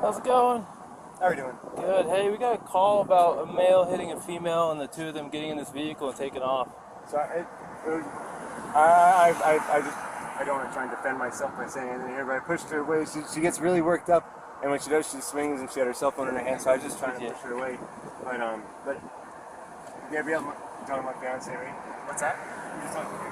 How's it going? How are you doing? Good. Hey, we got a call about a male hitting a female and the two of them getting in this vehicle and taking off. So I don't want to try and defend myself by saying anything here, but I pushed her away. She gets really worked up, and when she does, she swings and she had her cell phone in her hand. So I was just trying to push her away. But Gabrielle, you're talking about fiance, right? What's that? You're just talking about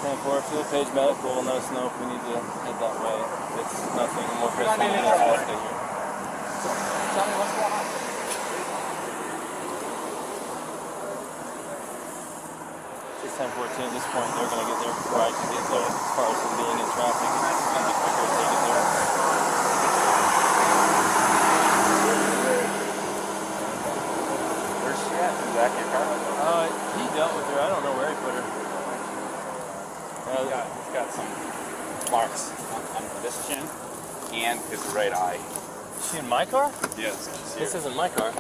10-4, fuel page medical will let us know if we need to head that way. If it's nothing more pressing than this, we'll stay here. Tell me what's going on. It's 10-14 at this point. They're going to get there before I can get there as far as them being in traffic. It's going to be quicker if they get there. Where's she at? Is that your car? He dealt with her. I don't know where he put her. He's got some marks on this chin and his right eye. Is she in my car? Yes. This isn't my car.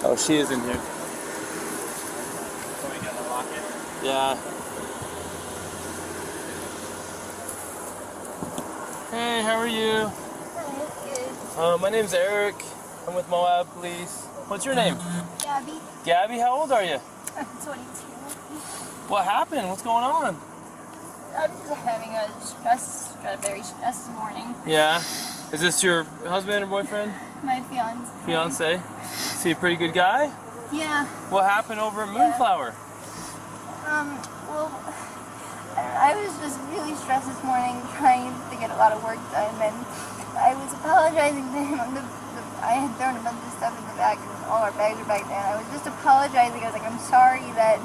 Oh, she is in here. So we got to lock it. Yeah. Hey, how are you? Good. My name's Eric. I'm with Moab Police. What's your name? Gabby. Gabby, how old are you? I'm 22. What happened? What's going on? I'm just having a very stressed morning. Yeah. Is this your husband or boyfriend? My fiance. Fiance? Is he a pretty good guy? Yeah. What happened over at Moonflower? Well, I was just really stressed this morning trying to get a lot of work done, and I was apologizing to him. I had thrown a bunch of stuff in the back, and all our bags are back there, and I was just apologizing. I was like, I'm sorry that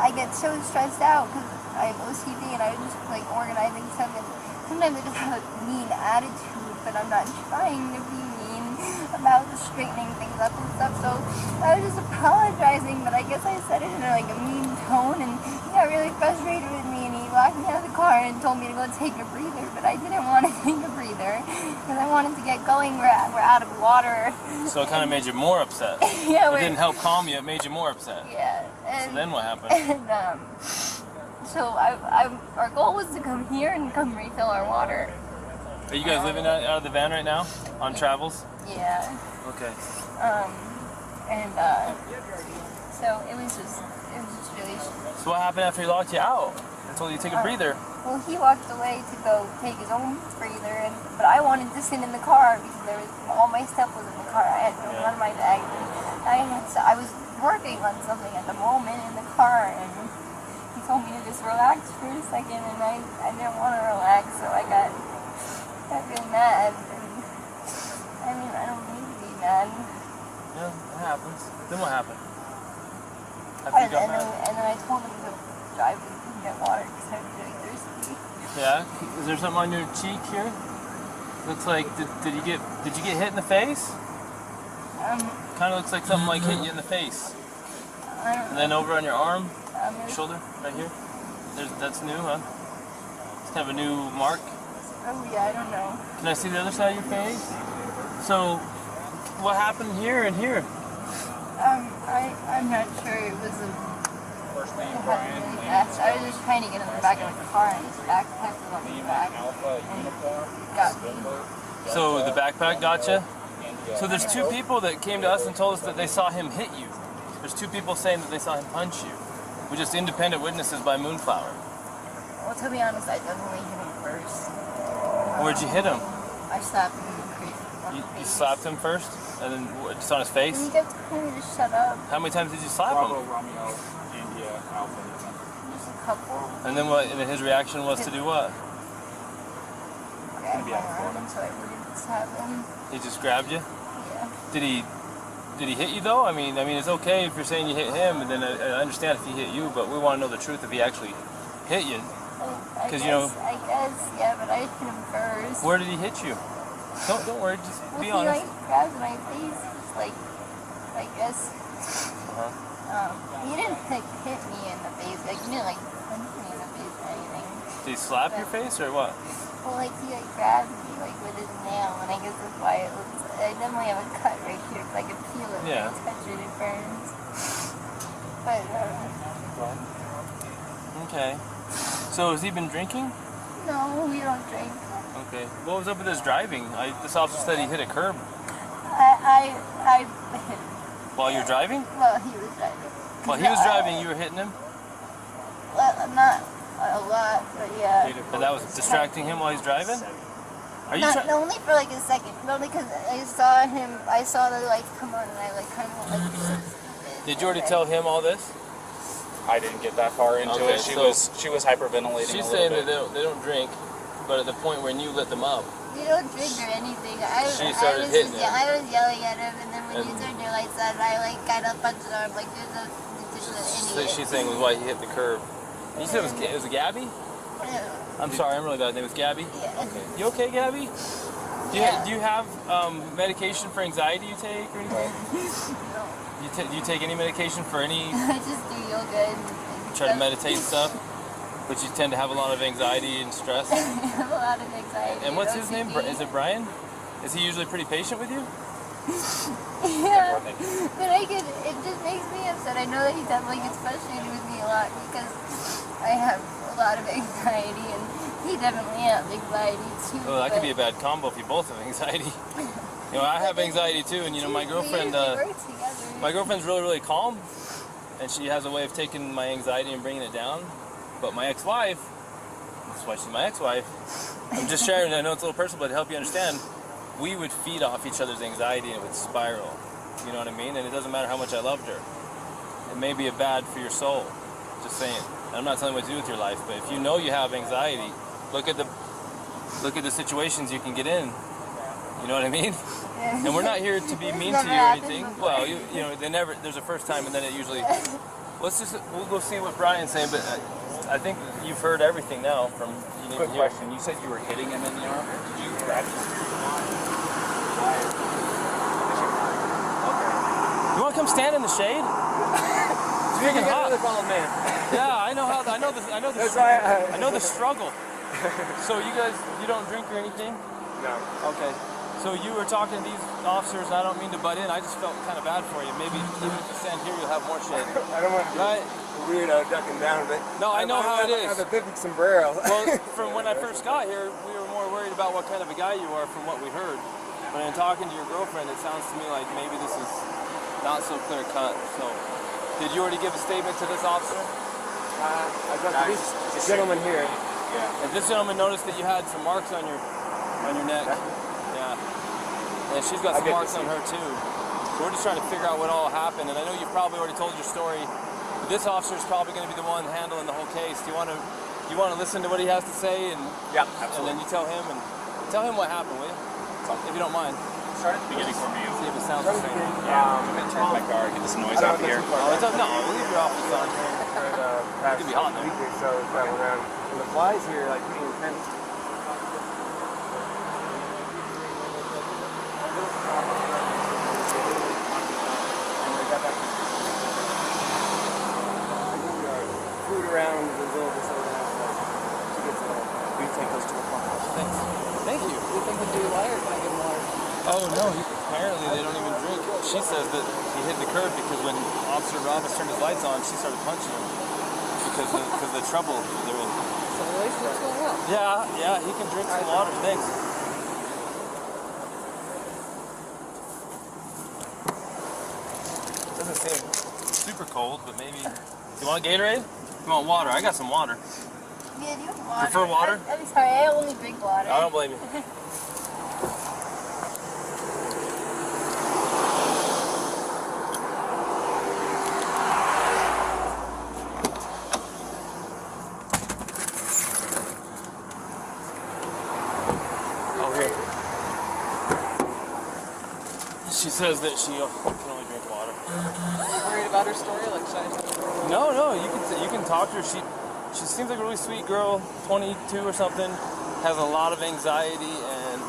I get so stressed out because I have OCD, and I was just like organizing stuff, and sometimes I just have a mean attitude, but I'm not trying to be mean about straightening things up and stuff. So I was just apologizing, but I guess I said it in a mean tone, and he got really frustrated with me, and he locked me out of the car and told me to go take a breather, but I didn't want to take a breather because I wanted to get going. We're out of water. So it kind of made you more upset. Yeah, it didn't help calm you, it made you more upset. Yeah. So then what happened? And so our goal was to come here and come refill our water. Are you guys living out of the van right now? On travels? Yeah. Okay. So it was just really. So what happened after he locked you out? I told you to take a breather. Well, he walked away to go take his own breather, but I wanted to sit in the car because all my stuff was in the car. I had none of my bags. I was working on something at the moment in the car, and he told me to just relax for a second, and I didn't want to relax, so I got really mad. And I mean, I don't need to be mad. Yeah, it happens. Then what happened? And then I told him to drive and get water because I was really thirsty. Yeah. Is there something on your cheek here? Looks like did you get hit in the face? Kind of looks like something like hit you in the face. I don't know. And then over on your arm, shoulder, right here. That's new, huh? It's kind of a new mark. Oh yeah, I don't know. Can I see the other side of your face? So, what happened here and here? I'm not sure. It was First name really Brian. fast. I was just trying to get in the back of the car, and his backpack was on the back. And it got me. So the backpack got you? So there's two people that came to us and told us that they saw him hit you. There's two people saying that they saw him punch you. We're just independent witnesses by Moonflower. Well, to be honest, I definitely hit him first. Where'd you hit him? I slapped him in the face. You slapped him first? And then just on his face? And he kept telling me to shut up. How many times did you slap Bravo, him? Romeo, India, Alpha. Just a couple. And then what? And then his reaction was to do what? Grabbed my arm so I wouldn't slap him. He just grabbed you? Yeah. Did he hit you though? I mean, it's okay if you're saying you hit him, and then I understand if he hit you, but we want to know the truth if he actually hit you. I guess, yeah, but I hit him first. Where did he hit you? Don't worry, just be honest. He grabbed my face, just I guess. He didn't hit me in the face, he didn't punch me in the face or anything. Did he slap your face or what? Well, he grabbed me with his nail, and I guess that's why it looks. I definitely have a cut right here. I can feel it. Yeah. When I touch it, it burns. But Okay. So has he been drinking? no, we don't drink. Okay. What was up with his driving? This officer said he hit a curb I hit him. while you're driving. Well, he was driving. While he was driving, you were hitting him. Well, not a lot, but yeah. And that was distracting him while he's driving. Are you Not trying? only for like a second, but only because I saw him. I saw the lights come on, and I like kind of like. Did you already tell him all this? I didn't get that far into Okay, it. so She was hyperventilating. She's a saying little that they don't drink, but at the point when you lit them up, We don't drink or anything. She started was hitting just, him. I was yelling at him, and then when you And- turned your lights on, I like kind of punched him. I'm like, there's an so idiot. she's saying was why he hit the curb. You said it was Gabby? Yeah. I'm sorry, I'm really bad. Name was Gabby. Yeah. You okay, Gabby? Yeah. Do you have medication for anxiety you take or anything? No. Do you take any medication for any I just do yoga and try to meditate and stuff? But you tend to have a lot of anxiety and stress. I have a lot of anxiety. And what's his OCD. name? Is it Brian? Is he usually pretty patient with you? Yeah, but it just makes me upset. I know that he definitely gets frustrated with me a lot because I have a lot of anxiety and he definitely has anxiety too. Oh, that could be a bad combo if you both have anxiety. You know, I have anxiety too, and you know, my girlfriend, We usually work together. my girlfriend's really, really calm, and she has a way of taking my anxiety and bringing it down. But my ex-wife, that's why she's my ex-wife. I'm just sharing. I know it's a little personal, but to help you understand, we would feed off each other's anxiety and it would spiral. You know what I mean? And it doesn't matter how much I loved her. It may be bad for your soul. Just saying. And I'm not telling you what to do with your life, but if you know you have anxiety, look at the situations you can get in. You know what I mean? Yeah. And we're not here to be mean to Never you or happened anything. before. Well, you know, there's a first time, and then it usually. We'll go see what Brian's saying, but I think you've heard everything now from. Quick question. You said you were hitting him in the arm. Did you grab him? You want to come stand in the shade? It's freaking hot. man. Yeah, I know how. I know the. That's why I know the struggle. So you don't drink or anything? No. Okay. So you were talking to these officers, and I don't mean to butt in. I just felt kind of bad for you. Maybe even if you stand here, you'll have more shade. I don't want to be Right? a weirdo ducking down, but No, I know how it I is. have a big sombrero. Well, from when I first got here, we were more worried about what kind of a guy you are from what we heard. But in talking to your girlfriend, it sounds to me like maybe this is not so clear cut. So, did you already give a statement to this officer? I got this gentleman here. Yeah. If this gentleman noticed that you had some marks on your neck, yeah, and she's got some marks on her too. So we're just trying to figure out what all happened. And I know you've probably already told your story. But this officer is probably going to be the one handling the whole case. Do you want to listen to what he has to say, and Yeah, and absolutely. then you tell him what happened, will you? If you don't mind. Start at the beginning for me. See if it sounds the same. I'm gonna turn my car, get this noise out here. Oh, it doesn't. No, we'll leave your office on. It could be hot, though. week or so traveling around. And the flies here are like pretty intense. Food around the little disorganized. She gets it all. We take those to the farmhouse. Thanks. Thank you. You think would be a liar if I give him water? Oh no, apparently they don't even drink. She says that he hit the curb because when Officer Robbins turned his lights on, she started punching him because of the trouble they're in. So the relationship's going well. Yeah, he can drink some water. Thanks. Doesn't seem super cold, but maybe. You want Gatorade? You want water? I got some water. Yeah, do you want water? Prefer water? I'm sorry, I only drink water. I don't blame you. Oh, here. She says that she can only drink water. Are you worried about her story? Like, should I tell her? No, you can talk to her. She seems like a really sweet girl, 22 or something, has a lot of anxiety, and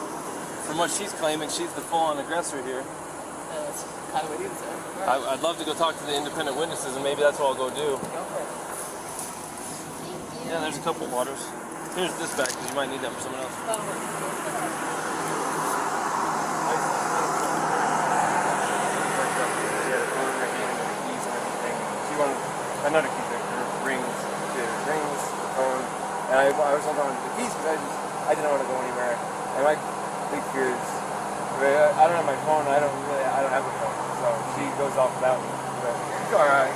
from what she's claiming, she's the full-on aggressor here. That's kind of what you would say. All right. I'd love to go talk to the independent witnesses, and maybe that's what I'll go do. Go for it. Yeah, there's a couple waters. Here's this bag, because you might need that for someone else. That'll work. one, another key that rings, the phone, and I was holding on to the keys because I didn't want to go anywhere. And my big fear is, I don't have my phone. I don't have a phone. So she goes off without me. But it's all right.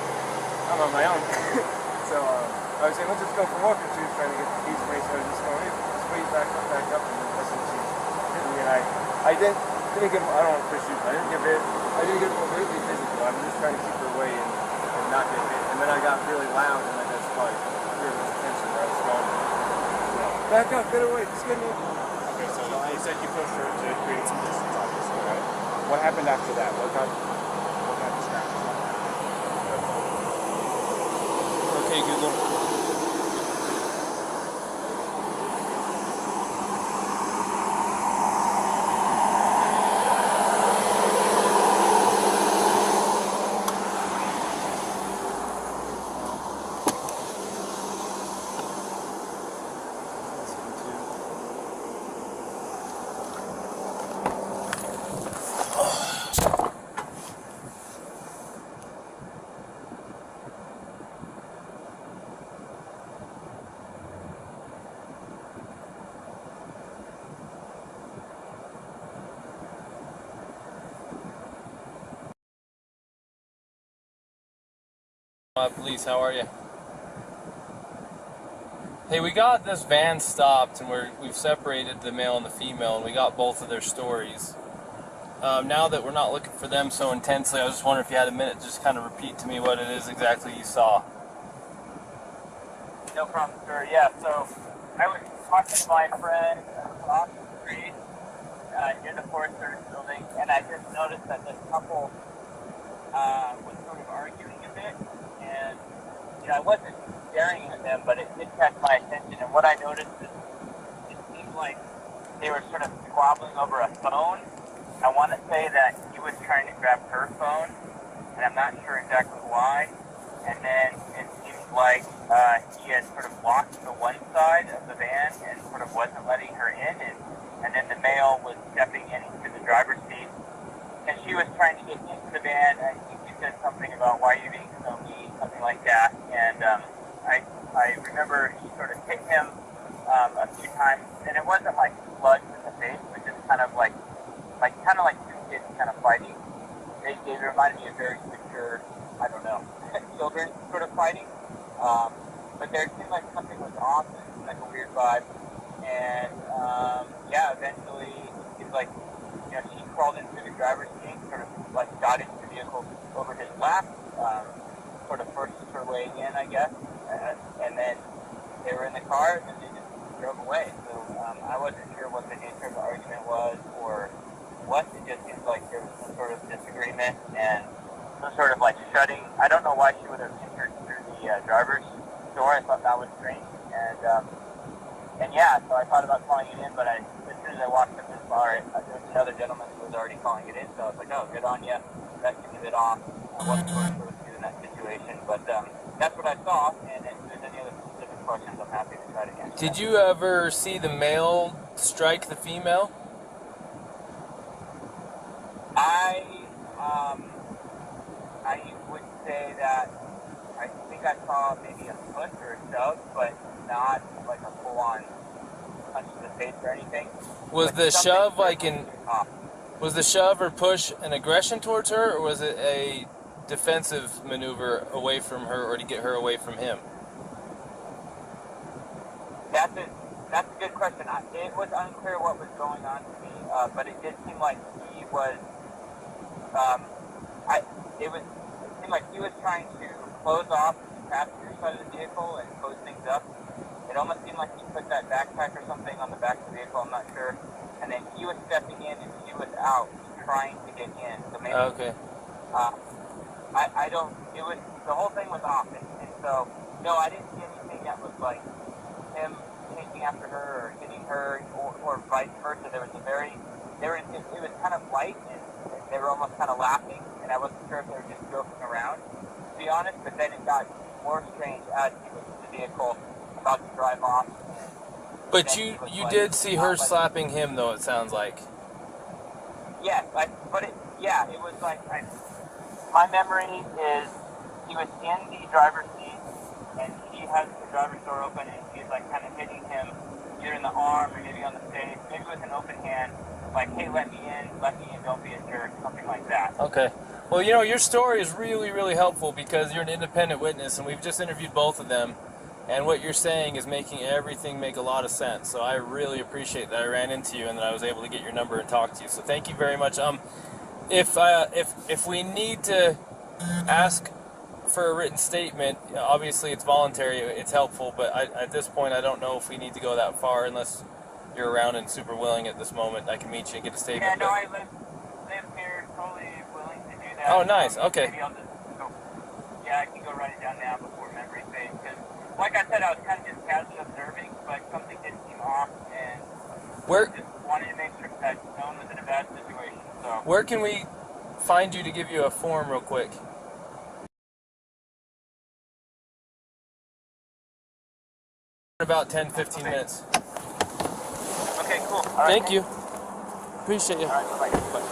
I'm on my own. So I was saying, let's just go for a walk. And she was trying to get the keys for me. So I was just going, hey, just wait back up. And then that's when she hit me. And I didn't get. I don't want to push you. I didn't get completely physical. I was just trying to keep her away and not get hit. And then I got really loud, and I just like fear of attention where I was going. So, back up, get away, just get me. Okay, so you said you pushed her to create some distance, obviously, right? What happened after that? What kind of scratches? Okay, Google. Police, how are you? Hey, we got this van stopped and we've separated the male and the female and we got both of their stories. Now that we're not looking for them so intensely, I was just wondering if you had a minute to just kind of repeat to me what it is exactly you saw. No problem, sir. Yeah, so I was talking to my friend across the street near the Forest Service building, and I just noticed that this couple was sort of arguing a bit. And, you know, I wasn't staring at them, but it did catch my attention. And what I noticed is it seemed like they were sort of squabbling over a phone. I want to say that he was trying to grab her phone, and I'm not sure exactly why. And then it seemed like he had sort of blocked the one side of the van and sort of wasn't letting her in. And then the male was stepping into the driver's seat, and she was trying to get into the van. I think he said something about, why are you being so mean, something like that. And I remember she sort of hit him a few times, and it wasn't like slugs in the face, but just kind of like two kids kind of fighting. They reminded me of very mature, I don't know, children sort of fighting. But there seemed like something was off, and it seemed like a weird vibe. And yeah, eventually it seemed like, you know, she crawled into the driver's seat, sort of like got into the vehicle over his lap, sort of forced her way in, I guess. And then they were in the car, and then they just drove away. So I wasn't sure what the nature of the argument was or what. It just seems like there was some sort of disagreement and some sort of like shutting. I don't know why she would have entered through the driver's door. I thought that was strange. And yeah, so I thought about calling it in, but as soon as I walked up this bar, there was another gentleman who was already calling it in, so I was like, oh, good on you. That seemed a bit off. I wasn't sure what to do in that situation, but that's what I saw, and if there's any other specific questions, I'm happy to try to answer. Did you ever see the male strike the female? I would say that I think I saw maybe a push or a shove, but not like a full-on punch to the face or anything. Was the shove was the shove or push an aggression towards her, or was it a defensive maneuver away from her, or to get her away from him? That's a good question. It was unclear what was going on to me, but it did seem like he was. It seemed like he was trying to close off the passenger side of the vehicle and close things up. It almost seemed like he put that backpack or something on the back of the vehicle. I'm not sure. And then he was stepping in and she was out trying to get in. So maybe. Okay. I don't. It was the whole thing was off, and so no, I didn't see anything that was like him chasing after her or hitting her or vice versa. There was it was kind of light and they were almost kind of laughing, and I wasn't sure if they were just joking around, to be honest. But then it got more strange as he was in the vehicle about to drive off. But you did see her slapping him, though. It sounds like. Yes, it was like my memory is he was in the driver's seat, and she has the driver's door open, and she's like kind of hitting him either in the arm or maybe on the face, maybe with an open hand, like, hey, let me in, don't be a jerk, something like that. Okay. Well, you know, your story is really, really helpful because you're an independent witness, and we've just interviewed both of them, and what you're saying is making everything make a lot of sense. So I really appreciate that I ran into you and that I was able to get your number and talk to you. So thank you very much. If we need to ask for a written statement, obviously it's voluntary, it's helpful, but at this point I don't know if we need to go that far unless you're around and super willing at this moment. I can meet you and get a statement. Yeah, no, I live here, totally willing to do that. Oh, nice, okay. Maybe I'll just go, yeah, I can go write it down now before memory fades, because like I said, I was kind of just casually observing, but something didn't seem off, and just wanted to make sure that no one was in a bad situation. So where can we find you to give you a form real quick? In about 10-15 minutes. Okay, cool. All right, Thank you. Appreciate you. All right, bye-bye. Bye.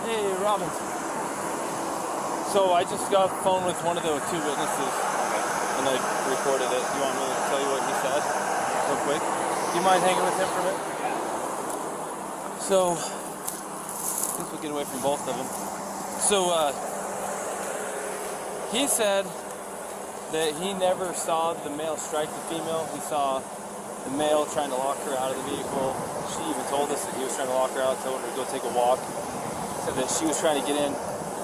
Hey, Robin. So I just got a phone with one of the two witnesses, and I recorded it. You want me to tell you what he said real quick? Do you mind hanging with him for a minute? So, I guess we'll get away from both of them. So, he said that he never saw the male strike the female. He saw the male trying to lock her out of the vehicle. She even told us that he was trying to lock her out, told her to go take a walk. Said that she was trying to get in.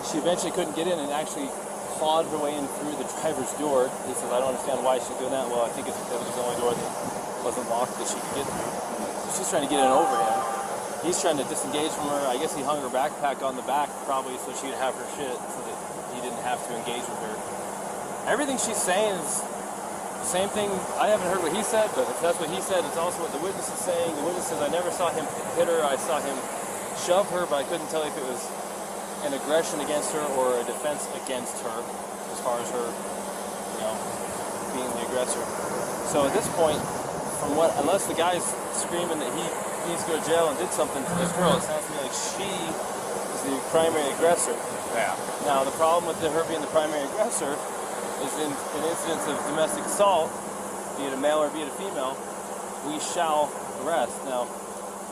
She eventually couldn't get in and actually clawed her way in through the driver's door. He says, I don't understand why she's doing that. Well, I think it's because it was the only door that wasn't locked that she could get through. So she's trying to get in over him. He's trying to disengage from her. I guess he hung her backpack on the back probably so she could have her shit so that he didn't have to engage with her. Everything she's saying is the same thing. I haven't heard what he said, but if that's what he said, it's also what the witness is saying. The witness says, I never saw him hit her. I saw him shove her, but I couldn't tell if it was an aggression against her or a defense against her as far as her, you know, being the aggressor. So at this point, unless the guy's screaming that he needs to go to jail and did something to this girl, it sounds to me like she is the primary aggressor. Yeah. Now, the problem with her being the primary aggressor is in incidents of domestic assault, be it a male or be it a female, we shall arrest. Now,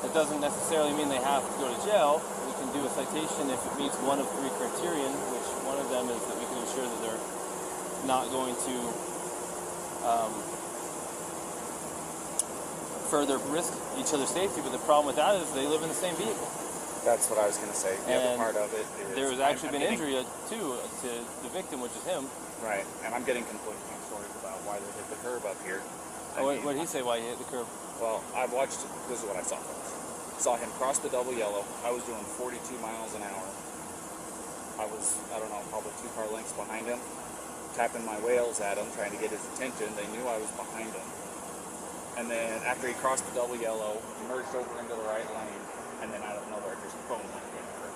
that doesn't necessarily mean they have to go to jail. We can do a citation if it meets one of three criterion, which one of them is that we can ensure that they're not going to further risk each other's safety. But the problem with that is they live in the same vehicle. That's what I was going to say. The other part of it is there was actually been injury too to the victim, which is him. Right, and I'm getting conflicting stories about why they hit the curb up here. What did he say why he hit the curb? Well, I've watched, this is what I saw. Saw him cross the double yellow. I was doing 42 miles an hour. I was, I don't know, probably 2 car lengths behind him, tapping my wheels at him, trying to get his attention. They knew I was behind him. And then after he crossed the double yellow, he merged over into the right lane, and then out of nowhere, just boom, went into the curb.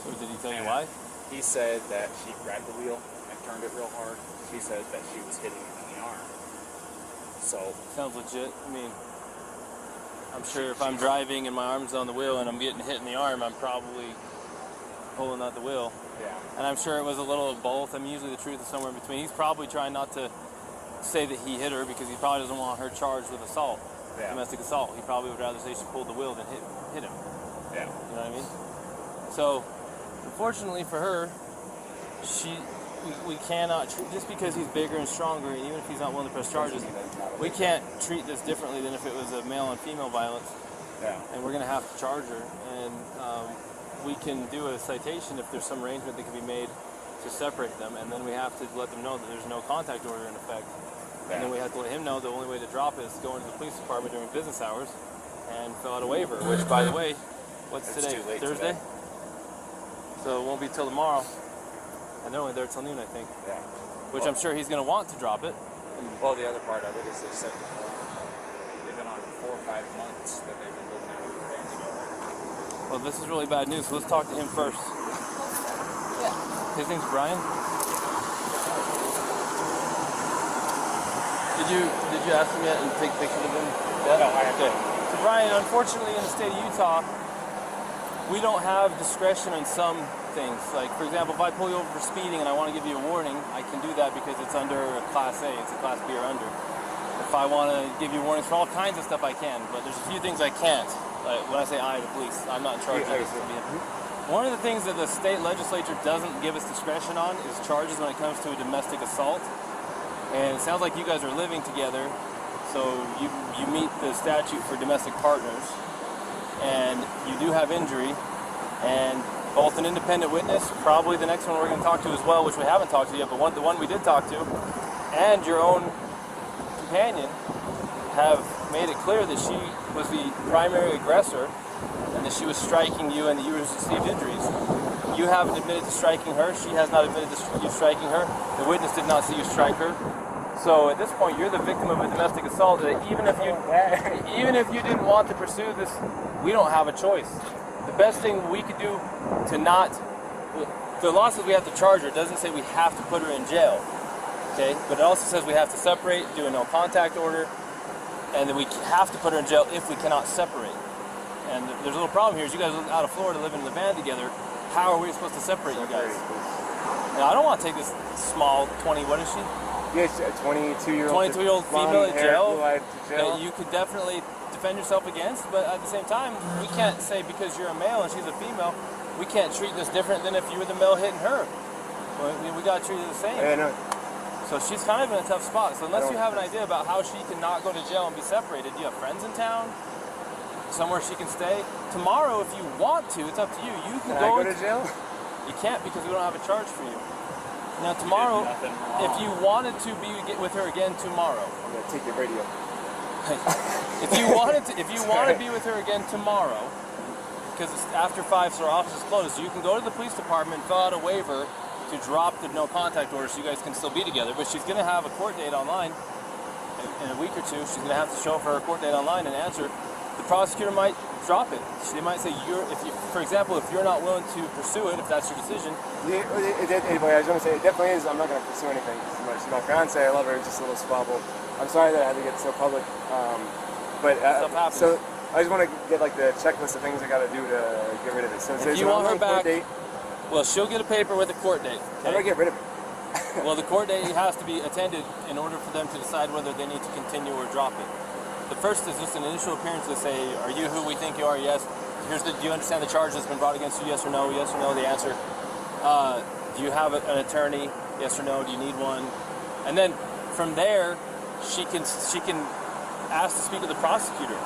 So did he tell you why? He said that she grabbed the wheel and turned it real hard. She said that she was hitting him in the arm. So sounds legit. I mean, I'm sure if I'm driving and my arm's on the wheel and I'm getting hit in the arm, I'm probably pulling out the wheel. Yeah. And I'm sure it was a little of both. I mean, usually the truth is somewhere in between. He's probably trying not to say that he hit her because he probably doesn't want her charged with assault, domestic assault. He probably would rather say she pulled the wheel than hit him. Yeah. You know what I mean? So, unfortunately for her, we cannot treat, just because he's bigger and stronger, and even if he's not willing to press charges, we can't treat this differently than if it was a male and female violence. Yeah. And we're going to have to charge her, and we can do a citation if there's some arrangement that can be made to separate them, and then we have to let them know that there's no contact order in effect. Yeah. And then we have to let him know the only way to drop it is to go into the police department during business hours and fill out a waiver, which, by the way, what's today? Thursday? Today. So it won't be till tomorrow. And they're only there till noon, I think. Yeah. Which I'm sure he's going to want to drop it. Well, the other part of it is they said they've been on 4 or 5 months that they've been living out with their family together. Well, this is really bad news, so let's talk to him first. Yeah. His name's Brian. Did you ask him yet and take pictures of him? No, I haven't. Okay. So Brian, unfortunately in the state of Utah, we don't have discretion on some things. Like, for example, if I pull you over for speeding and I want to give you a warning, I can do that because it's under a Class A. It's a Class B or under. If I want to give you warnings for all kinds of stuff, I can. But there's a few things I can't. Like, when I say I, the police, I'm not in charge of this. One of the things that the state legislature doesn't give us discretion on is charges when it comes to a domestic assault. And it sounds like you guys are living together, so you meet the statute for domestic partners, and you do have injury, and both an independent witness, probably the next one we're going to talk to as well, which we haven't talked to yet, but the one we did talk to, and your own companion have made it clear that she was the primary aggressor, and that she was striking you and that you received injuries. You haven't admitted to striking her. She has not admitted to you striking her. The witness did not see you strike her. So at this point, you're the victim of a domestic assault. That even if you didn't want to pursue this, we don't have a choice. The best thing we could do to not, the law says we have to charge her. It doesn't say we have to put her in jail. Okay, but it also says we have to separate, do a no contact order, and then we have to put her in jail if we cannot separate. And there's a little problem here. Is you guys live out of Florida, living in the van together. How are we supposed to separate you guys? Now, I don't want to take this small 20. What is she? Yes, a 22-year-old female in jail jail. that you could definitely defend yourself against. But at the same time, we can't say because you're a male and she's a female, we can't treat this different than if you were the male hitting her. We got to treat it the same. Yeah, no. So she's kind of in a tough spot. So unless you have an idea about how she can not go to jail and be separated, do you have friends in town? Somewhere she can stay? Tomorrow, if you want to, it's up to you. You can go to jail? You can't because we don't have a charge for you. Now tomorrow, if you wanted to get with her again tomorrow, I'm gonna take your radio. if you want to be with her again tomorrow, because it's after 5, so our office is closed, so you can go to the police department, fill out a waiver to drop the no contact order, so you guys can still be together. But she's gonna have a court date online in a week or two. She's gonna have to show up for her court date online and answer. The prosecutor might drop it. They might say, for example, if you're not willing to pursue it, if that's your decision. Anyway, I was going to say, it definitely is. I'm not going to pursue anything. She's my fiance. I love her. It's just a little squabble. I'm sorry that I had to get so public. Stuff happens. So I just want to get like the checklist of things I got to do to get rid of it. So if you want her back, well, she'll get a paper with a court date. Okay? How do I get rid of it? Well, the court date has to be attended in order for them to decide whether they need to continue or drop it. The first is just an initial appearance to say, are you who we think you are? Yes. Do you understand the charge that's been brought against you? Yes or no? Yes or no, the answer. Do you have an attorney? Yes or no? Do you need one? And then from there, she can ask to speak with the prosecutor.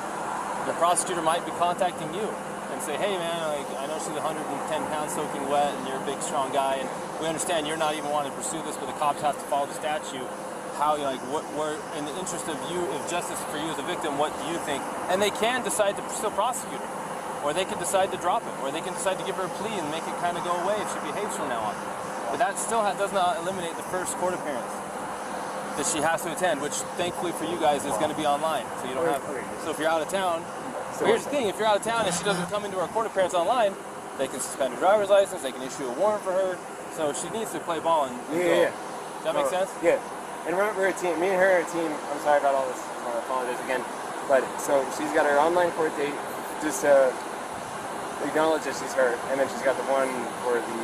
The prosecutor might be contacting you and say, hey man, I know she's 110 pounds soaking wet and you're a big strong guy and we understand you're not even wanting to pursue this, but the cops have to follow the statute. How we're in the interest of you, of justice for you as a victim, what do you think? And they can decide to still prosecute her, or they can decide to drop it, or they can decide to give her a plea and make it kind of go away if she behaves from now on. But that still does not eliminate the first court appearance that she has to attend, which thankfully for you guys is going to be online, so you don't have. So if you're out of town, here's the thing: if you're out of town and she doesn't come into our court appearance online, they can suspend her driver's license, they can issue a warrant for her. So she needs to play ball and go. Yeah. Does that make sense? Yeah. And we're a team. Me and her are a team. I'm sorry about all this. I apologize again. But so she's got her online court date just to acknowledge that she's hurt, and then she's got the one for the.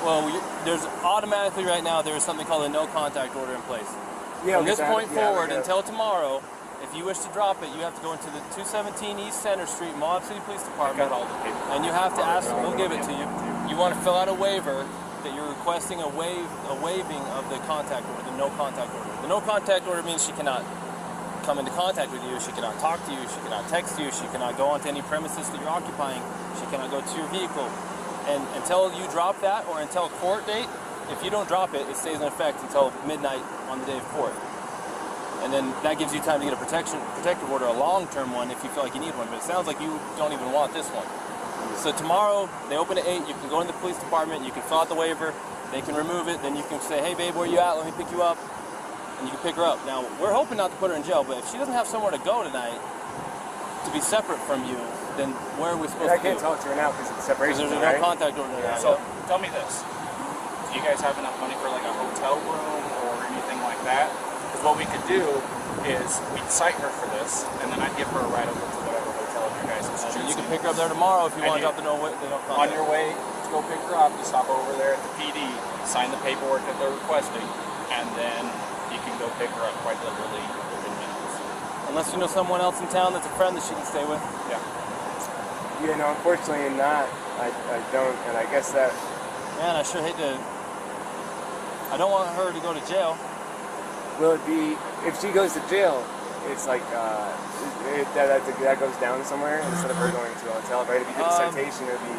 Well, there's automatically right now there is something called a no contact order in place. Yeah. From this point forward until tomorrow, if you wish to drop it, you have to go into the 217 East Center Street, Moab City Police Department, and you have to ask. We'll give it to you. You want to fill out a waiver that you're requesting a waiving of the contact order, the no contact order. The no contact order means she cannot come into contact with you, she cannot talk to you, she cannot text you, she cannot go onto any premises that you're occupying, she cannot go to your vehicle. And until you drop that, or until court date, if you don't drop it, it stays in effect until midnight on the day of court. And then that gives you time to get a protective order, a long-term one, if you feel like you need one. But it sounds like you don't even want this one. So tomorrow, they open at 8, you can go in the police department, you can fill out the waiver, they can remove it, then you can say, hey babe, where you at? Let me pick you up. And you can pick her up. Now, we're hoping not to put her in jail, but if she doesn't have somewhere to go tonight, to be separate from you, then where are we supposed to I can't talk to her now because it's separation. Because there's no contact order now. So, tell me this. Do you guys have enough money for like a hotel room or anything like that? Because what we could do is we'd cite her for this, and then I'd give her a ride over to whatever hotel of your guys' choosing. You can pick her up there tomorrow if you And want you- to know what they don't On your way to go pick her up, you stop over there at the PD, sign the paperwork that they're requesting, and then you can go pick her up quite literally within minutes. Unless you know someone else in town that's a friend that she can stay with. Yeah. Yeah, no, unfortunately not. I don't, and I guess that. Man, I sure hate to. I don't want her to go to jail. Will it be if she goes to jail? It's like that goes down somewhere instead of her going to a hotel, right? If you get a citation, it'd be.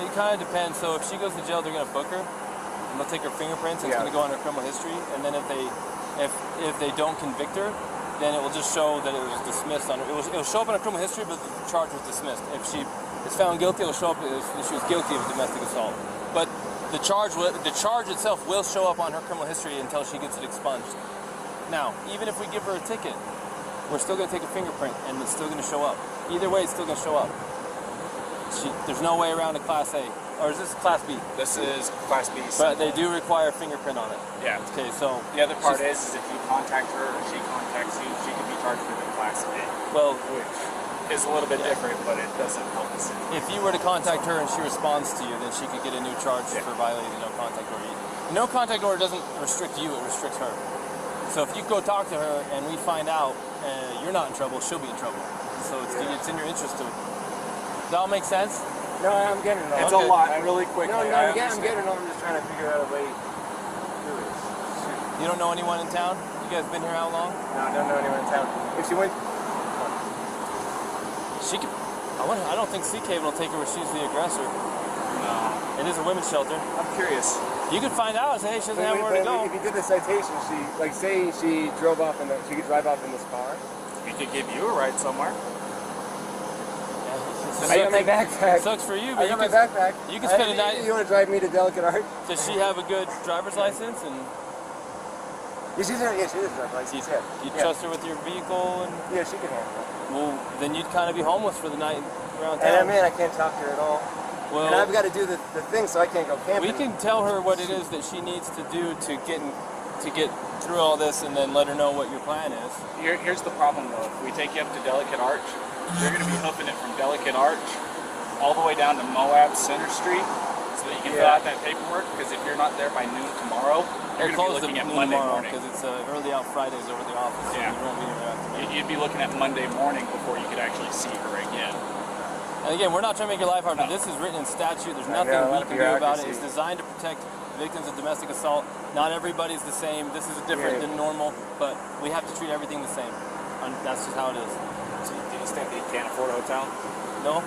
It kind of depends. So if she goes to jail, they're gonna book her, and they'll take her fingerprints. And It's gonna go on her criminal history, and then if they don't convict her, then it will just show that it was dismissed. It'll show up in her criminal history, but the charge was dismissed. If she is found guilty, it'll show up as she was guilty of domestic assault. But the charge itself will show up on her criminal history until she gets it expunged. Now, even if we give her a ticket, we're still going to take a fingerprint, and it's still going to show up. Either way, it's still going to show up. There's no way around a Class A. Or is this Class B? This is Class B. But they do require a fingerprint on it. Yeah. Okay, so... The other part is if you contact her or she contacts you, she can be charged with a Class A. Well, which is a little bit different, but it doesn't help us. If you were to contact her and she responds to you, then she could get a new charge for violating the no contact order. The no contact order doesn't restrict you, it restricts her. So if you go talk to her and we find out you're not in trouble, she'll be in trouble. So it's in your interest to... Does that all make sense? No, I'm getting it all. It's a lot, really quickly. No, I'm getting it all. I'm just trying to figure out a way through it. You don't know anyone in town? You guys been here how long? No, I don't know anyone in town. If she went... She could... I don't think CK will take her where she's the aggressor. No. It is a women's shelter. I'm curious. You could find out and say, hey, she doesn't have where to go. If you did the citation, say she drove off she could drive off in this car. We could give you a ride somewhere. I got my backpack. It sucks for you, I but got my backpack. You can spend a night. You want to drive me to Delicate Art? Does she have a good driver's license? And Yeah, she does drive license. you trust her with your vehicle? And Yeah, she can handle it. well, then you'd kind of be homeless for the night around town. And I can't talk to her at all. Well, and I've got to do the thing, so I can't go camping. we can tell her what it is that she needs to do to get through all this, and then let her know what your plan is. Here's the problem though. If we take you up to Delicate Arch, you're going to be hoofing it from Delicate Arch all the way down to Moab Center Street, so that you can fill out that paperwork. Because if you're not there by noon tomorrow, you're going to be looking at Monday morning. Because it's early out Fridays over the office. So Yeah. you won't be here after. You'd be looking at Monday morning before you could actually see her again. And again, we're not trying to make your life hard, but this is written in statute. There's nothing we can do about it. It's designed to protect victims of domestic assault. Not everybody's the same. This is different than normal, but we have to treat everything the same. And that's just how it is. So do you think you can't afford a hotel? No?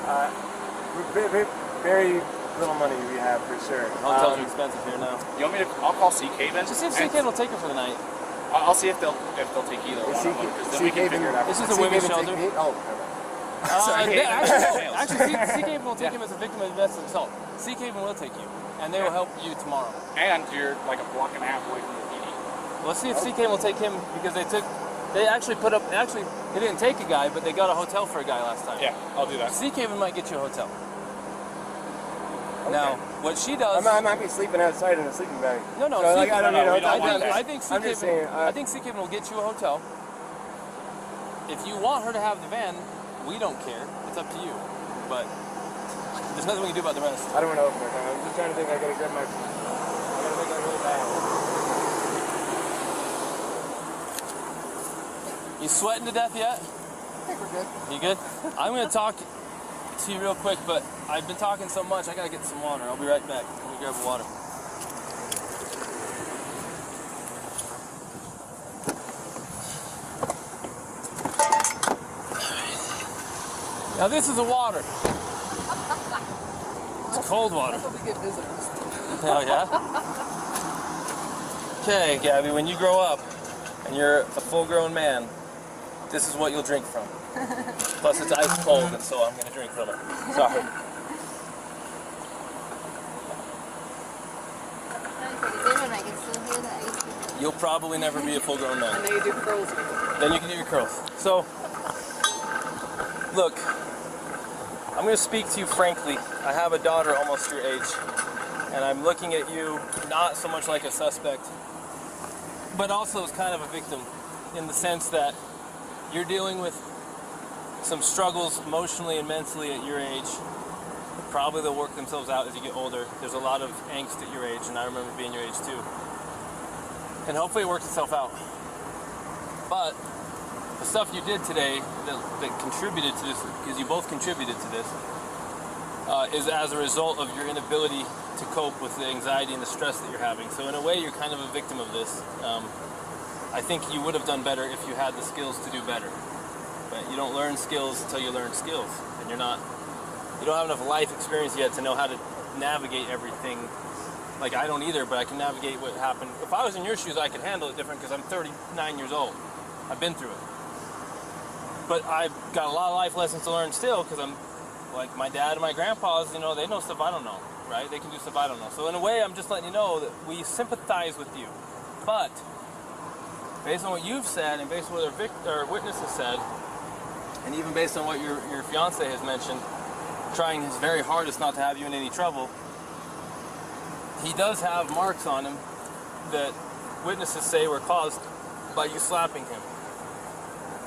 Very little money we have, for sure. Hotels are expensive here now. You want me to? I'll call CK then. Just see if CK will take her for the night. I'll see if they'll take either one of them, because then we can figure it out. This is a women's shelter. Sorry. Actually, CK will take him as a victim of domestic assault. CK will take you, and they will help you tomorrow. And you're like a block and a half away from the PD. Let's see if CK will take him, because they actually they didn't take a guy, but they got a hotel for a guy last time. Yeah, I'll do that. CK might get you a hotel. Now, what she does... I might be sleeping outside in a sleeping bag. No, So, like, I don't need a hotel. I think CK will get you a hotel. If you want her to have the van, we don't care. It's up to you. But there's nothing we can do about the rest. I don't want to open it. I'm just trying to think. I gotta grab my. I gotta make my really bad. You sweating to death yet? I think we're good. You good? I'm going to talk to you real quick, but I've been talking so much, I got to get some water. I'll be right back. Let me grab the water. Now this is the water. It's cold water. That's what we get visitors. Oh yeah? Okay, Gabby, when you grow up and you're a full-grown man, this is what you'll drink from. Plus it's ice cold, and so I'm going to drink from it. Sorry. You'll probably never be a full-grown man. And then you do curls with it. Then you can do your curls. So, look, I'm going to speak to you frankly. I have a daughter almost your age, and I'm looking at you not so much like a suspect, but also as kind of a victim, in the sense that you're dealing with some struggles emotionally and mentally at your age. Probably they'll work themselves out as you get older. There's a lot of angst at your age, and I remember being your age too. And hopefully it works itself out. But the stuff you did today that contributed to this, because you both contributed to this, is as a result of your inability to cope with the anxiety and the stress that you're having. So in a way, you're kind of a victim of this. I think you would have done better if you had the skills to do better. But you don't learn skills until you learn skills. And you don't have enough life experience yet to know how to navigate everything. Like, I don't either, but I can navigate what happened. If I was in your shoes, I could handle it different because I'm 39 years old. I've been through it. But I've got a lot of life lessons to learn still because I'm like my dad and my grandpas, they know stuff I don't know, right? They can do stuff I don't know. So in a way, I'm just letting you know that we sympathize with you. But based on what you've said and based on what our witness has said, and even based on what your fiance has mentioned, trying his very hardest not to have you in any trouble, he does have marks on him that witnesses say were caused by you slapping him.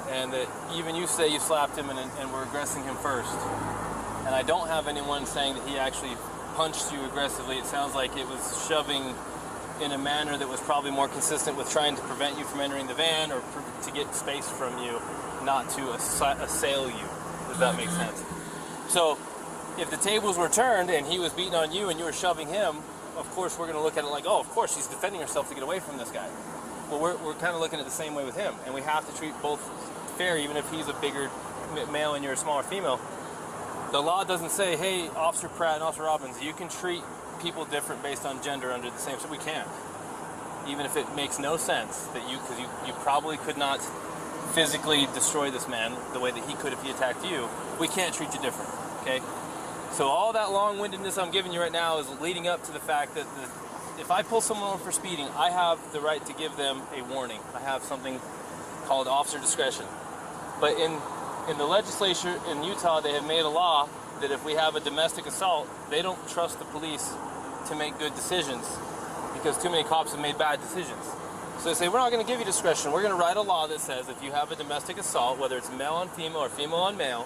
And that even you say you slapped him and were aggressing him first. And I don't have anyone saying that he actually punched you aggressively. It sounds like it was shoving in a manner that was probably more consistent with trying to prevent you from entering the van or to get space from you, not to assail you. Does that make sense? So if the tables were turned and he was beating on you and you were shoving him, of course we're going to look at it like, oh, of course she's defending herself to get away from this guy. Well, we're kind of looking at it the same way with him, and we have to treat both fair, even if he's a bigger male and you're a smaller female. The law doesn't say, hey, Officer Pratt and Officer Robbins, you can treat people different based on gender under the same, so we can't. Even if it makes no sense that because you probably could not physically destroy this man the way that he could if he attacked you, we can't treat you different, okay? So all that long-windedness I'm giving you right now is leading up to the fact that if I pull someone over for speeding, I have the right to give them a warning. I have something called officer discretion. But in the legislature in Utah, they have made a law that if we have a domestic assault, they don't trust the police to make good decisions because too many cops have made bad decisions. So they say, we're not going to give you discretion. We're going to write a law that says if you have a domestic assault, whether it's male on female or female on male,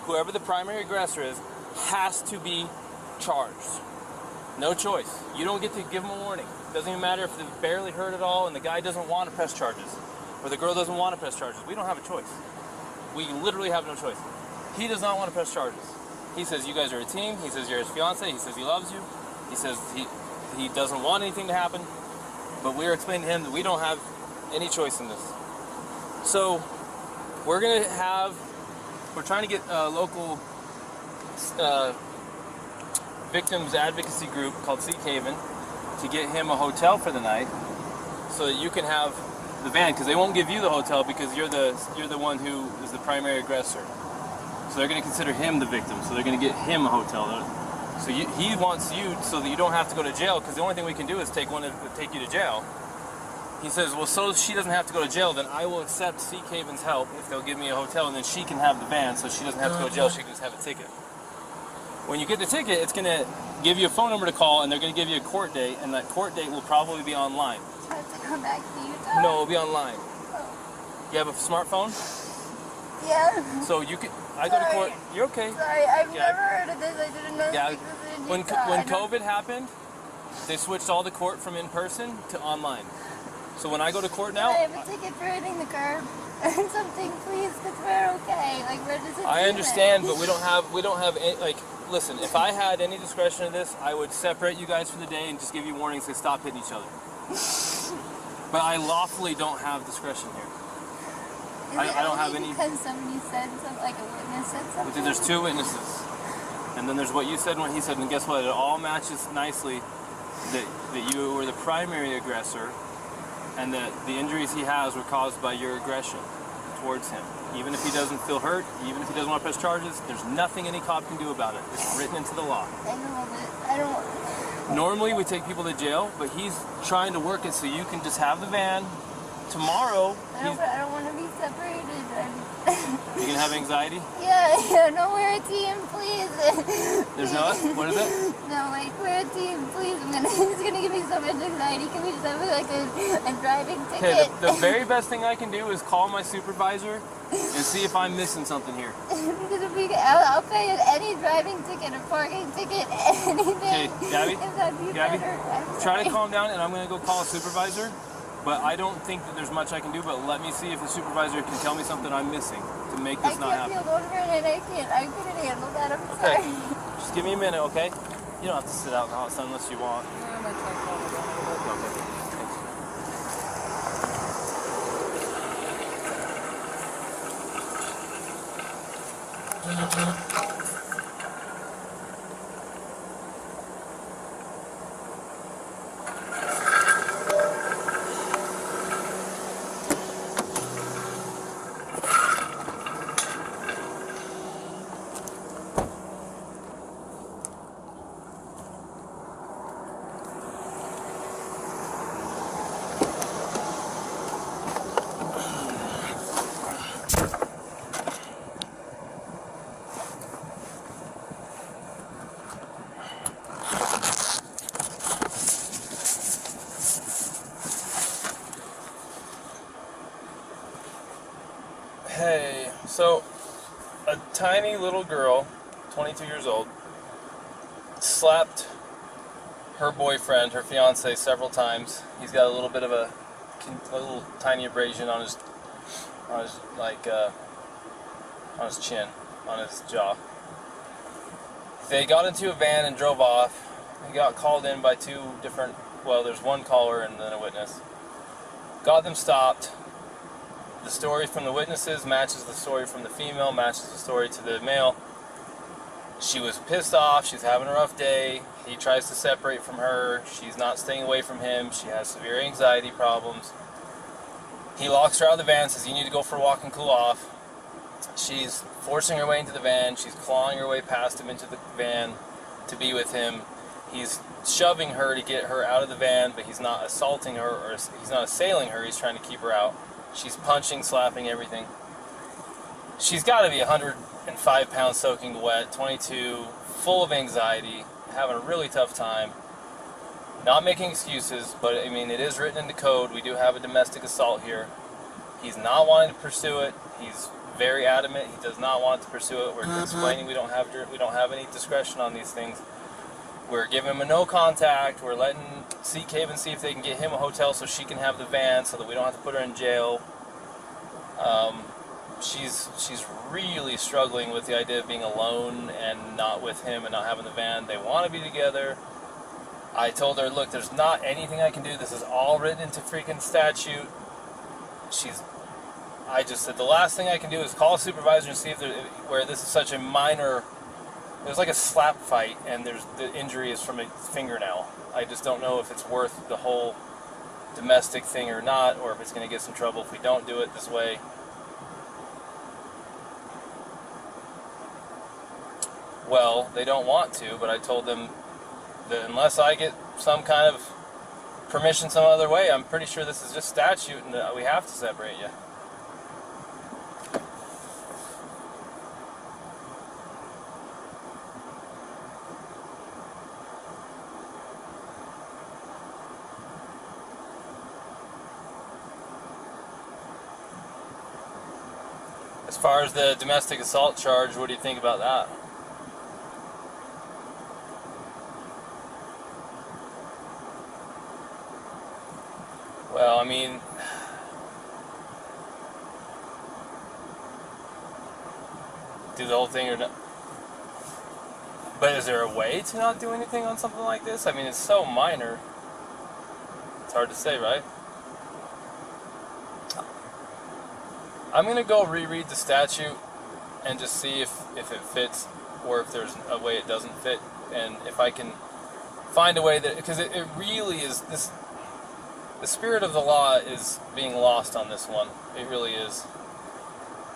whoever the primary aggressor is has to be charged. No choice. You don't get to give them a warning. It doesn't even matter if they're barely hurt at all and the guy doesn't want to press charges or the girl doesn't want to press charges. We don't have a choice. We literally have no choice. He does not want to press charges. He says you guys are a team. He says you're his fiance. He says he loves you. He says he doesn't want anything to happen. But we're explaining to him that we don't have any choice in this. So we're trying to get a local victims advocacy group called Seek Haven to get him a hotel for the night so that you can have the van, because they won't give you the hotel because you're the one who is the primary aggressor. So they're going to consider him the victim, so they're going to get him a hotel. So he wants you so that you don't have to go to jail, because the only thing we can do is take you to jail. He says, well, so she doesn't have to go to jail, then I will accept Seek Haven's help if they'll give me a hotel, and then she can have the van so she doesn't have to go to jail, she can just have a ticket. When you get the ticket, it's going to give you a phone number to call, and they're going to give you a court date, and that court date will probably be online. I have to come back to Utah? No, it'll be online. You have a smartphone? Yeah. So you can. I go to court. You're okay. Sorry, I've never heard of this. I didn't know Yeah. this was in When Utah. COVID happened, they switched all the court from in person to online. So when I go to court now, I have a ticket for hitting the curb or something, please, because we're okay. Like, where does it I say understand, that? but we don't have any, like. Listen, if I had any discretion in this, I would separate you guys for the day and just give you warnings to stop hitting each other. But I lawfully don't have discretion here. I don't have any. Because somebody said something, like a witness said something. Because there's two witnesses, and then there's what you said and what he said, and guess what? It all matches nicely that you were the primary aggressor, and that the injuries he has were caused by your aggression towards him. Even if he doesn't feel hurt, even if he doesn't want to press charges, there's nothing any cop can do about it. It's written into the law. I know, but I don't. Normally we take people to jail, but he's trying to work it so you can just have the van. Tomorrow, I don't want to be separated. you can have anxiety? Yeah, no, we're a team, please. There's no, what is it? No, like, we're a team, please. It's gonna give me so much anxiety. Can we just have like a driving Okay, ticket? the very best thing I can do is call my supervisor and see if I'm missing something here. Because if I'll pay any driving ticket, a parking ticket, anything. Okay, Gabby, If that'd be Gabby, better. I'm try to sorry. calm down, and I'm gonna go call a supervisor. But I don't think that there's much I can do. But let me see if the supervisor can tell me something I'm missing to make this not I happen. can't feel over and I couldn't handle that. I'm Okay. sorry. Just give me a minute, okay? You don't have to sit out in the hot sun unless you want. Yeah, my truck called me. Okay. Thanks. Hey, so a tiny little girl, 22 years old, slapped her boyfriend, her fiance, several times. He's got a little bit of a little tiny abrasion on his chin, on his jaw. They got into a van and drove off. He got called in by there's one caller and then a witness. Got them stopped. The story from the witnesses matches the story from the female, matches the story to the male. She was pissed off, she's having a rough day, he tries to separate from her, she's not staying away from him, she has severe anxiety problems. He locks her out of the van, says you need to go for a walk and cool off. She's forcing her way into the van, she's clawing her way past him into the van to be with him. He's shoving her to get her out of the van, but he's not assaulting her, or he's not assailing her, he's trying to keep her out. She's punching, slapping, everything. She's got to be 105 pounds soaking wet, 22, full of anxiety, having a really tough time. Not making excuses, but I mean, it is written into code. We do have a domestic assault here. He's not wanting to pursue it. He's very adamant. He does not want to pursue it. We're explaining we don't have any discretion on these things. We're giving him a no contact. We're letting Seek Haven see if they can get him a hotel so she can have the van so that we don't have to put her in jail. She's really struggling with the idea of being alone and not with him and not having the van. They want to be together. I told her, look, there's not anything I can do. This is all written into freaking statute. I just said the last thing I can do is call a supervisor and see if where this is such a minor. It was like a slap fight, and the injury is from a fingernail. I just don't know if it's worth the whole domestic thing or not, or if it's going to get us in trouble if we don't do it this way. Well, they don't want to, but I told them that unless I get some kind of permission some other way, I'm pretty sure this is just statute and that we have to separate you. As far as the domestic assault charge, what do you think about that? Well, I mean, do the whole thing or not? But is there a way to not do anything on something like this? I mean, it's so minor. It's hard to say, right? I'm going to go reread the statute and just see if it fits or if there's a way it doesn't fit. And if I can find a way that, because it really is, the spirit of the law is being lost on this one. It really is.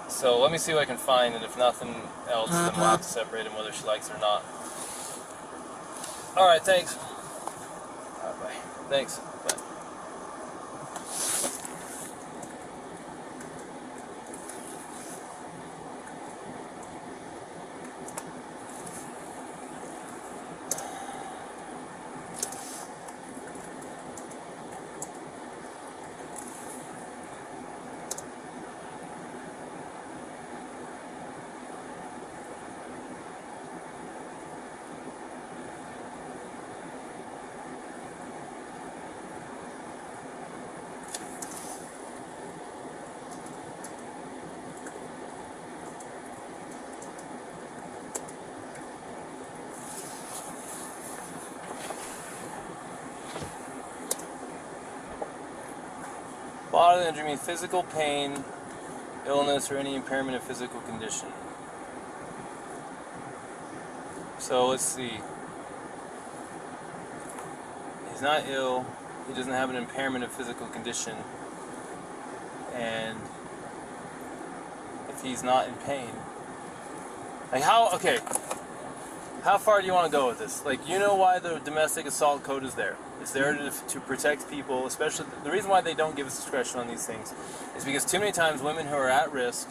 So let me see what I can find, and if nothing else, then we'll have to separate him whether she likes it or not. Alright, thanks. Alright, bye. Thanks. Bye. Bodily injury means physical pain, illness, or any impairment of physical condition. So let's see. He's not ill. He doesn't have an impairment of physical condition. And if he's not in pain, like how far do you want to go with this? Like, you know why the domestic assault code is there. It's there to protect people, especially the reason why they don't give us discretion on these things is because too many times women who are at risk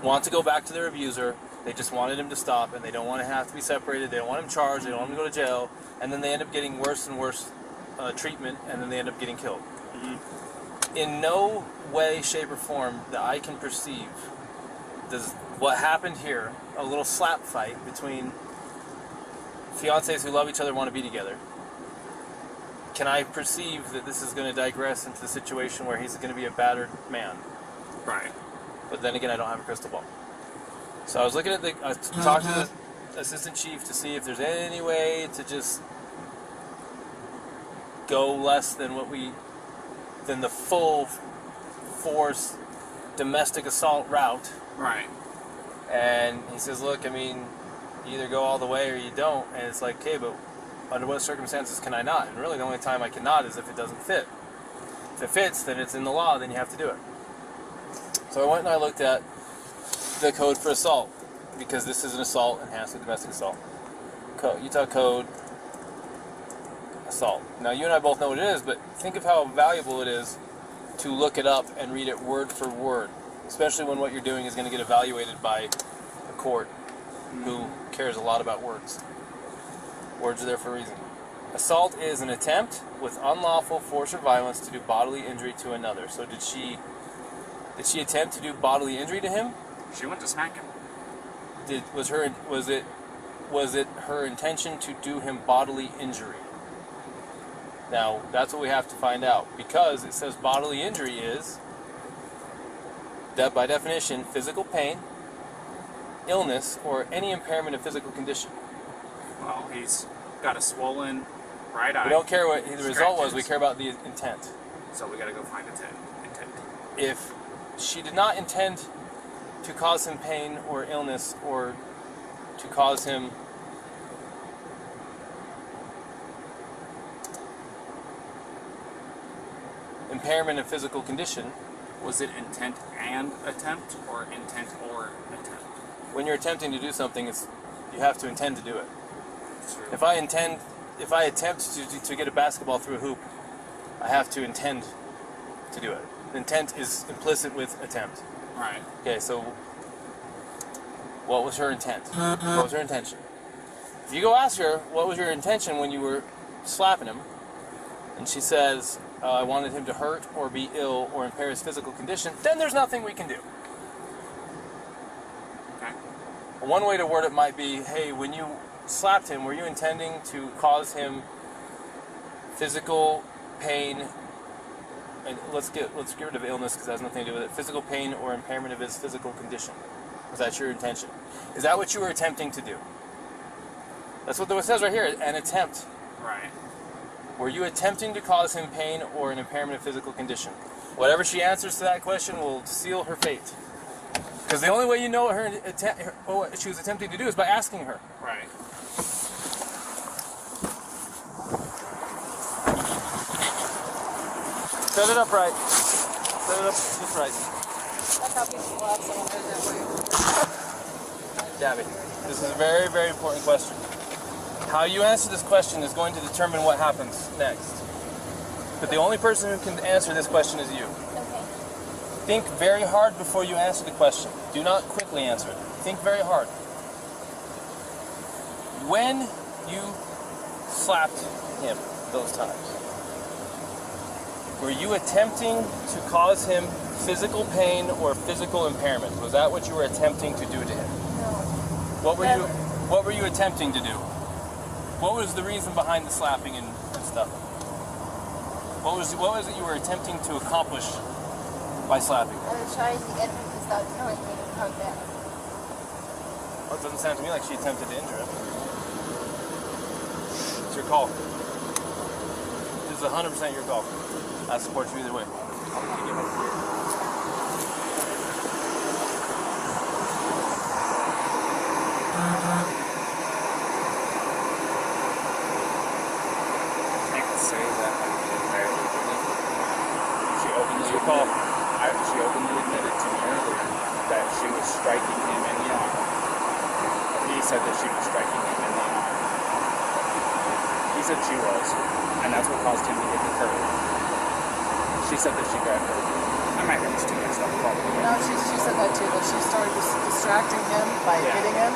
want to go back to their abuser. They just wanted him to stop, and they don't want to have to be separated. They don't want him charged. They don't want him to go to jail, and then they end up getting worse and worse treatment, and then they end up getting killed. Mm-hmm. In no way, shape, or form that I can perceive does what happened here, a little slap fight between fiancés who love each other and want to be together, can I perceive that this is going to digress into the situation where he's going to be a battered man? Right. But then again, I don't have a crystal ball. So I was looking at talked to the assistant chief to see if there's any way to just go less than than the full force domestic assault route. Right. And he says, look, I mean, you either go all the way or you don't. And it's like, okay, but under what circumstances can I not? And really the only time I cannot is if it doesn't fit. If it fits, then it's in the law, then you have to do it. So I went and I looked at the code for assault, because this is an assault enhanced with domestic assault. Utah Code assault. Now you and I both know what it is, but think of how valuable it is to look it up and read it word for word, especially when what you're doing is going to get evaluated by a court who cares a lot about words. Words are there for a reason. Assault is an attempt with unlawful force or violence to do bodily injury to another. So did she attempt to do bodily injury to him? She went to smack him. Was it her intention to do him bodily injury? Now, that's what we have to find out, because it says bodily injury is, that by definition, physical pain, illness, or any impairment of physical condition. Well, he's got a swollen right eye. We don't care what the result was, we Scratches. care about the intent. So we gotta go find intent. If she did not intend to cause him pain or illness, or to cause him impairment of physical condition. Was it intent and attempt, or intent or attempt? When you're attempting to do something, you have to intend to do it. True. If I attempt to get a basketball through a hoop, I have to intend to do it. Intent is implicit with attempt. Right. Okay, so what was her intent? What was her intention? If you go ask her, what was your intention when you were slapping him, and she says, I wanted him to hurt or be ill or impair his physical condition, then there's nothing we can do. Okay. One way to word it might be, hey, when you slapped him, were you intending to cause him physical pain, and let's get rid of illness because that has nothing to do with it, physical pain or impairment of his physical condition? Was that your intention? Is that what you were attempting to do? That's what it says right here, an attempt. Right. Were you attempting to cause him pain or an impairment of physical condition? Whatever she answers to that question will seal her fate. Because the only way you know what she was attempting to do is by asking her. Right. Set it up right. Set it up just right. That's how people slap someone that way. Gabby, this is a very, very important question. How you answer this question is going to determine what happens next. But the only person who can answer this question is you. Okay. Think very hard before you answer the question. Do not quickly answer it. Think very hard. When you slapped him those times, were you attempting to cause him physical pain or physical impairment? Was that what you were attempting to do to him? No. What were you attempting to do? What was the reason behind the slapping and stuff? What was it you were attempting to accomplish by slapping? I was trying to get him to stop telling me to calm down. Well, it doesn't sound to me like she attempted to injure him. It's your call. This is 100% your call. I support you either way. I'll have to give it a year. I can't say that I entirely believe her. She openly admitted to me earlier that she was striking him in the arm. He said that she was striking him in the arm. He said she was, and that's what caused him to hit the curb. She said that she grabbed her. I might have this too mixed up, probably. No, she said that too, that she started distracting him by hitting him,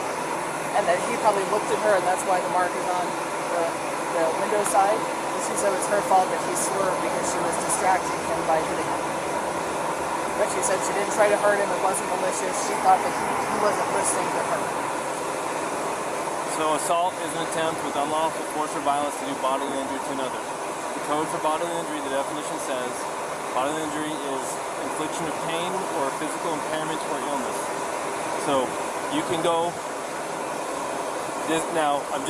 and that he probably looked at her, and that's why the mark is on the window side. And she said it was her fault that he swerved because she was distracting him by hitting him. But she said she didn't try to hurt him, it wasn't malicious, she thought that he wasn't listening to her. So assault is an attempt with unlawful force or violence to do bodily injury to another. The code for bodily injury, the definition says, bodily injury is infliction of pain or physical impairment or illness. So you can go. Now I'm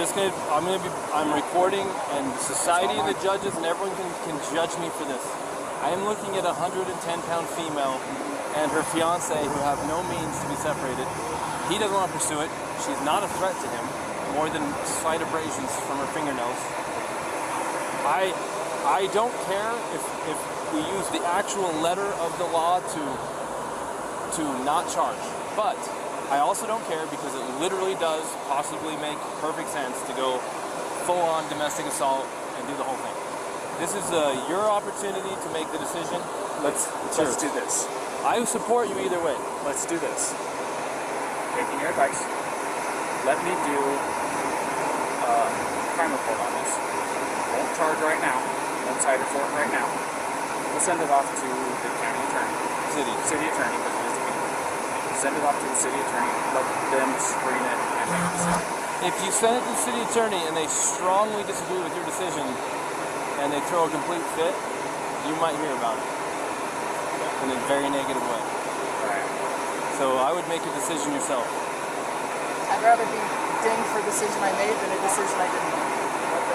recording, and society and the judges and everyone can judge me for this. I am looking at a 110-pound female and her fiance who have no means to be separated. He doesn't want to pursue it. She's not a threat to him, more than slight abrasions from her fingernails. I don't care if we use the actual letter of the law to not charge, but I also don't care because it literally does possibly make perfect sense to go full-on domestic assault and do the whole thing. This is your opportunity to make the decision. Let's do this. I support you either way. Let's do this. Taking your advice, let me do crime report on this. Won't charge right now. Won't cite her for it right now. We'll send it off to the county attorney. City attorney, because it is a female. Send it off to the city attorney. Let them screen it and make a decision. If you send it to the city attorney and they strongly disagree with your decision and they throw a complete fit, you might hear about it in a very negative way. Right. So I would make a decision yourself. I'd rather be dinged for a decision I made than a decision I didn't make.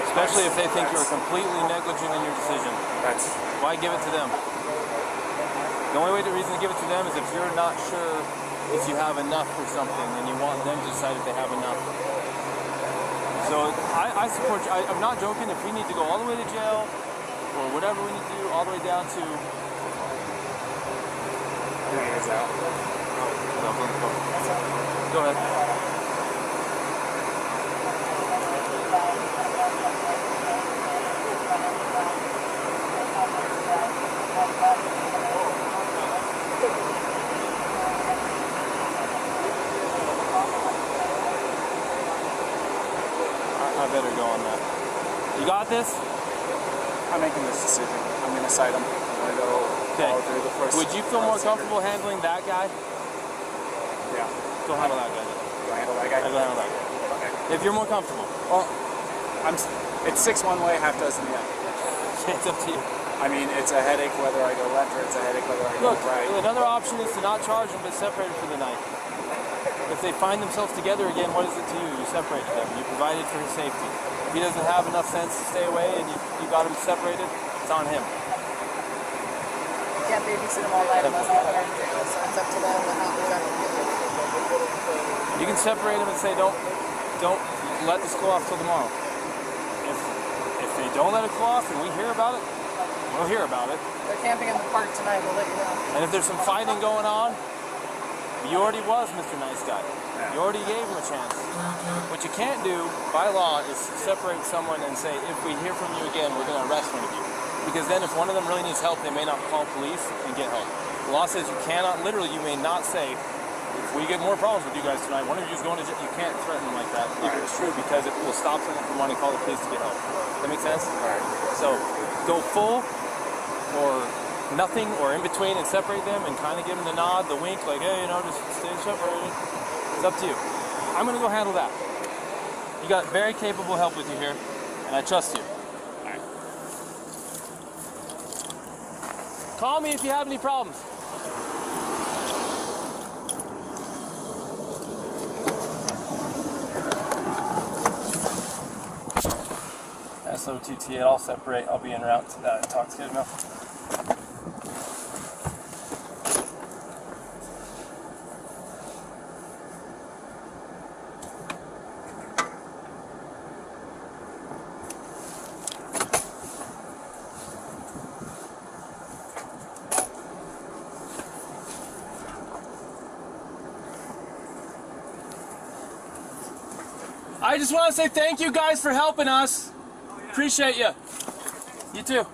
Especially if they think you're completely negligent in your decision. Why give it to them? The only reason to give it to them is if you're not sure if you have enough for something and you want them to decide if they have enough. So I support you. I'm not joking. If we need to go all the way to jail or whatever we need to do, all the way down to... Go ahead. I better go on that. You got this? I'm making this decision. I'm going to cite him. I'm going to go follow through the first. Would you feel more comfortable handling that guy? Yeah. Go handle that guy. Go handle that guy? I go handle that guy. Okay. If you're more comfortable. Well, it's 6 one way, half dozen the other. It's up to you. I mean, it's a headache whether I go left or it's a headache whether I go right. Another option is to not charge them but separate them for the night. If they find themselves together again, what is it to you? You separated them. You provided for his safety. If he doesn't have enough sense to stay away and you got him separated, it's on him. You can't babysit them all night unless they're in jail, so it's up to them and how they're going to do it. You can separate them and say, don't let this go off till tomorrow. If they don't let it go off and we hear about it, we'll hear about it. They're camping in the park tonight, we'll let you know. And if there's some fighting going on, you already was Mr. Nice Guy. You already gave him a chance. What you can't do by law is separate someone and say, if we hear from you again, we're going to arrest one of you. Because then if one of them really needs help, they may not call police and get help. The law says you cannot, literally, you may not say, if we get more problems with you guys tonight, one of you is going to jail. You can't threaten them like that. It's true because it will stop someone from wanting to call the police to get help. Does that make sense? So go full or nothing or in between and separate them and kind of give them the nod, the wink, like, hey, just stay separated. It's up to you. I'm going to go handle that. You got very capable help with you here, and I trust you. All right. Call me if you have any problems. SOTT, I'll separate. I'll be en route to that intoxicated enough. just want to say thank you guys for helping us. Appreciate you. You too.